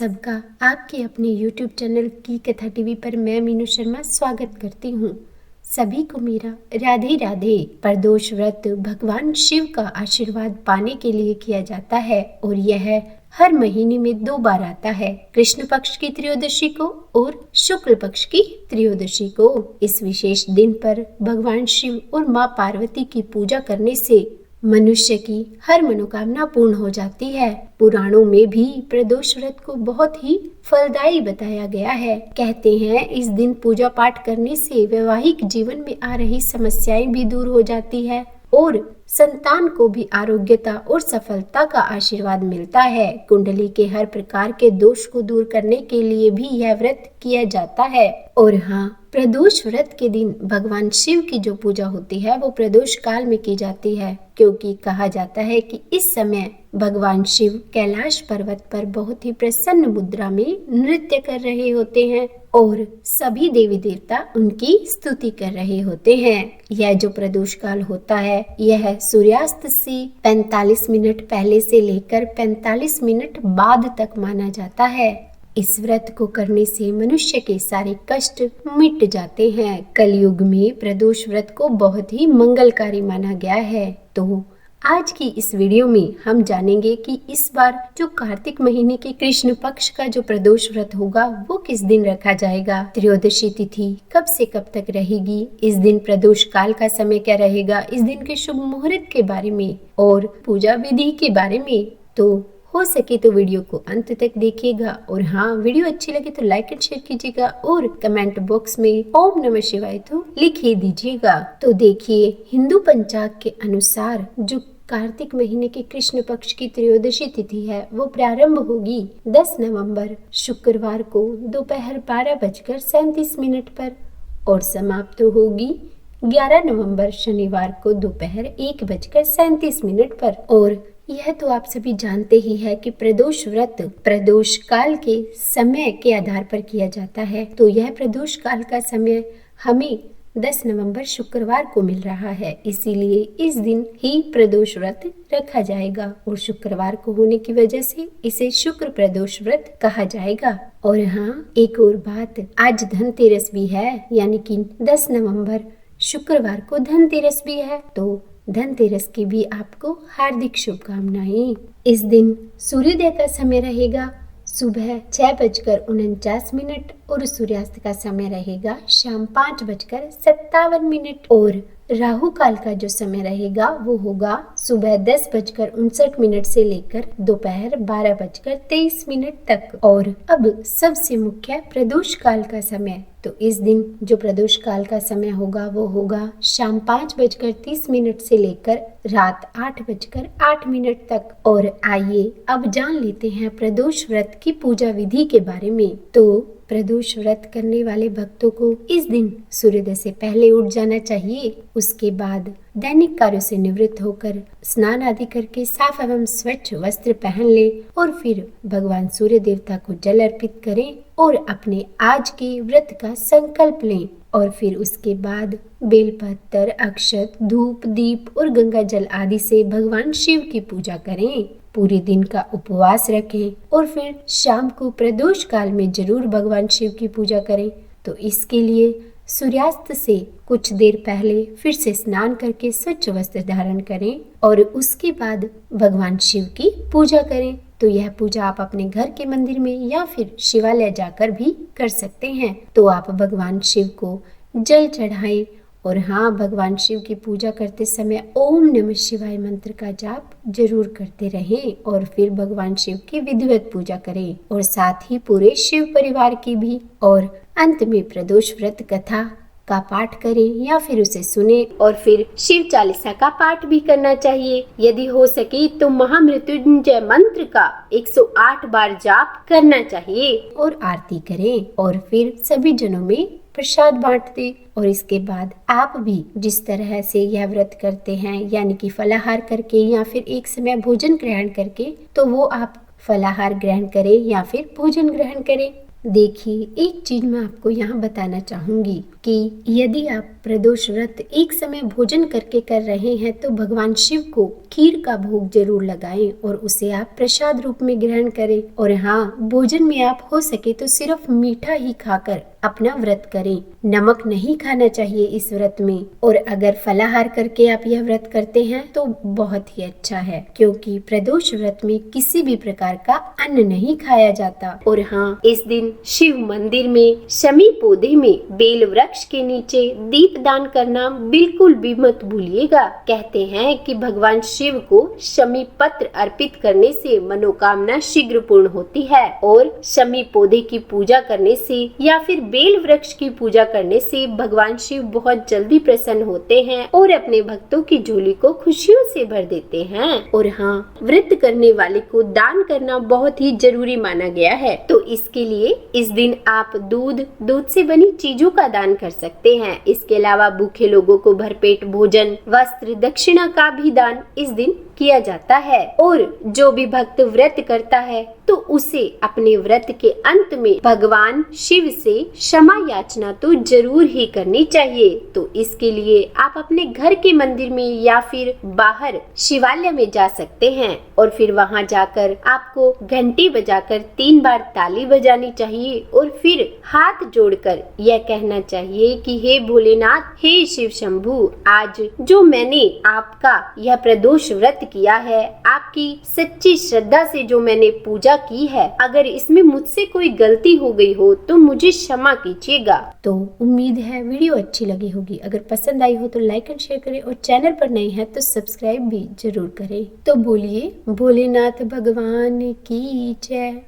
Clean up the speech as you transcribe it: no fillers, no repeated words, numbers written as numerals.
सबका आपके अपने YouTube चैनल की कथा टीवी पर मैं मीनू शर्मा स्वागत करती हूँ। सभी को मेरा राधे राधे। प्रदोष व्रत भगवान शिव का आशीर्वाद पाने के लिए किया जाता है और यह हर महीने में 2 बार आता है, कृष्ण पक्ष की त्रयोदशी को और शुक्ल पक्ष की त्रयोदशी को। इस विशेष दिन पर भगवान शिव और माँ पार्वती की पूजा करने से मनुष्य की हर मनोकामना पूर्ण हो जाती है। पुराणों में भी प्रदोष व्रत को बहुत ही फलदायी बताया गया है। कहते हैं इस दिन पूजा पाठ करने से वैवाहिक जीवन में आ रही समस्याएं भी दूर हो जाती है और संतान को भी आरोग्यता और सफलता का आशीर्वाद मिलता है। कुंडली के हर प्रकार के दोष को दूर करने के लिए भी यह व्रत किया जाता है। और हाँ, प्रदोष व्रत के दिन भगवान शिव की जो पूजा होती है वो प्रदोष काल में की जाती है, क्योंकि कहा जाता है कि इस समय भगवान शिव कैलाश पर्वत पर बहुत ही प्रसन्न मुद्रा में नृत्य कर रहे होते हैं और सभी देवी देवता उनकी स्तुति कर रहे होते हैं। यह जो प्रदोष काल होता है यह सूर्यास्त से 45 मिनट पहले से लेकर 45 मिनट बाद तक माना जाता है। इस व्रत को करने से मनुष्य के सारे कष्ट मिट जाते हैं। कलयुग में प्रदोष व्रत को बहुत ही मंगलकारी माना गया है। तो आज की इस वीडियो में हम जानेंगे कि इस बार जो कार्तिक महीने के कृष्ण पक्ष का जो प्रदोष व्रत होगा वो किस दिन रखा जाएगा, त्रयोदशी तिथि कब से कब तक रहेगी, इस दिन प्रदोष काल का समय क्या रहेगा, इस दिन के शुभ मुहूर्त के बारे में और पूजा विधि के बारे में। तो हो सके तो वीडियो को अंत तक देखिएगा और हाँ, वीडियो अच्छी लगे तो लाइक एंड शेयर कीजिएगा और कमेंट बॉक्स में ओम नमः शिवाय तो लिख ही दीजिएगा। तो देखिए, हिंदू पंचांग के अनुसार जो कार्तिक महीने के कृष्ण पक्ष की त्रयोदशी तिथि है वो प्रारंभ होगी 10 नवंबर शुक्रवार को दोपहर 12:37 पर और समाप्त होगी 11 नवंबर शनिवार को दोपहर 1:37 पर। और यह तो आप सभी जानते ही है कि प्रदोष व्रत प्रदोष काल के समय के आधार पर किया जाता है। तो यह प्रदोष काल का समय हमें 10 नवंबर शुक्रवार को मिल रहा है, इसीलिए इस दिन ही प्रदोष व्रत रखा जाएगा और शुक्रवार को होने की वजह से इसे शुक्र प्रदोष व्रत कहा जाएगा। और हाँ, एक और बात, आज धनतेरस भी है, यानी कि 10 नवंबर शुक्रवार को धनतेरस भी है। तो धनतेरस की भी आपको हार्दिक शुभकामनाएं। इस दिन सूर्योदय का समय रहेगा सुबह 6:49 और सूर्यास्त का समय रहेगा शाम 5:57 और राहु काल का जो समय रहेगा वो होगा सुबह 10:59 से लेकर दोपहर 12:23 तक। और अब सबसे मुख्य प्रदोष काल का समय, तो इस दिन जो प्रदोष काल का समय होगा वो होगा शाम 5:30 से लेकर रात 8:08 तक। और आइए अब जान लेते हैं प्रदोष व्रत की पूजा विधि के बारे में। तो प्रदोष व्रत करने वाले भक्तों को इस दिन सूर्योदय से पहले उठ जाना चाहिए। उसके बाद दैनिक कार्यों से निवृत्त होकर स्नान आदि करके साफ एवं स्वच्छ वस्त्र पहन ले और फिर भगवान सूर्य देवता को जल अर्पित करें और अपने आज के व्रत का संकल्प लें। और फिर उसके बाद बेलपत्र, अक्षत, धूप, दीप और गंगा जल आदि से भगवान शिव की पूजा करें। पूरे दिन का उपवास रखें और फिर शाम को प्रदोष काल में जरूर भगवान शिव की पूजा करें। तो इसके लिए सूर्यास्त से कुछ देर पहले फिर से स्नान करके स्वच्छ वस्त्र धारण करें और उसके बाद भगवान शिव की पूजा करें। तो यह पूजा आप अपने घर के मंदिर में या फिर शिवालय जाकर भी कर सकते हैं। तो आप भगवान शिव को जल चढ़ाएं और हाँ, भगवान शिव की पूजा करते समय ओम नमः शिवाय मंत्र का जाप जरूर करते रहें और फिर भगवान शिव की विधिवत पूजा करें और साथ ही पूरे शिव परिवार की भी। और अंत में प्रदोष व्रत कथा का पाठ करें या फिर उसे सुने और फिर शिव चालीसा का पाठ भी करना चाहिए। यदि हो सके तो महामृत्युंजय मंत्र का 108 बार जाप करना चाहिए और आरती करें और फिर सभी जनों में प्रसाद बांट दे। और इसके बाद आप भी जिस तरह से यह व्रत करते हैं, यानी कि फलाहार करके या फिर एक समय भोजन ग्रहण करके, तो वो आप फलाहार ग्रहण करें या फिर भोजन ग्रहण करें। देखिए, एक चीज मैं आपको यहाँ बताना चाहूंगी कि यदि आप प्रदोष व्रत एक समय भोजन करके कर रहे हैं तो भगवान शिव को खीर का भोग जरूर लगाएं और उसे आप प्रसाद रूप में ग्रहण करें। और हाँ, भोजन में आप हो सके तो सिर्फ मीठा ही खाकर अपना व्रत करें। नमक नहीं खाना चाहिए इस व्रत में। और अगर फलाहार करके आप यह व्रत करते हैं तो बहुत ही अच्छा है, क्योंकि प्रदोष व्रत में किसी भी प्रकार का अन्न नहीं खाया जाता। और हाँ, इस दिन शिव मंदिर में शमी पौधे में बेल वृक्ष के नीचे दीप दान करना बिल्कुल भी मत भूलिएगा। कहते हैं कि भगवान शिव को शमी पत्र अर्पित करने से मनोकामना शीघ्र पूर्ण होती है और शमी पौधे की पूजा करने से या फिर बेल वृक्ष की पूजा करने से भगवान शिव बहुत जल्दी प्रसन्न होते हैं और अपने भक्तों की झोली को खुशियों से भर देते हैं। और हाँ, व्रत करने वाले को दान करना बहुत ही जरूरी माना गया है, तो इसके लिए इस दिन आप दूध से बनी चीजों का दान कर सकते हैं। इसके अलावा भूखे लोगों को भरपेट भोजन, वस्त्र, दक्षिणा का भी दान इस दिन किया जाता है। और जो भी भक्त व्रत करता है तो उसे अपने व्रत के अंत में भगवान शिव से क्षमा याचना तो जरूर ही करनी चाहिए। तो इसके लिए आप अपने घर के मंदिर में या फिर बाहर शिवालय में जा सकते हैं और फिर वहां जाकर आपको घंटी बजाकर 3 बार ताली बजानी चाहिए और फिर हाथ जोड़कर यह कहना चाहिए कि हे भोलेनाथ, हे शिव शंभू, आज जो मैंने आपका यह प्रदोष व्रत किया है, आपकी सच्ची श्रद्धा से जो मैंने पूजा की है, अगर इसमें मुझसे कोई गलती हो गई हो तो मुझे क्षमा कीजिएगा। तो उम्मीद है वीडियो अच्छी लगी होगी। अगर पसंद आई हो तो लाइक एंड शेयर करें और चैनल पर नए हैं तो सब्सक्राइब भी जरूर करें। तो बोलिए भोलेनाथ भगवान की जय।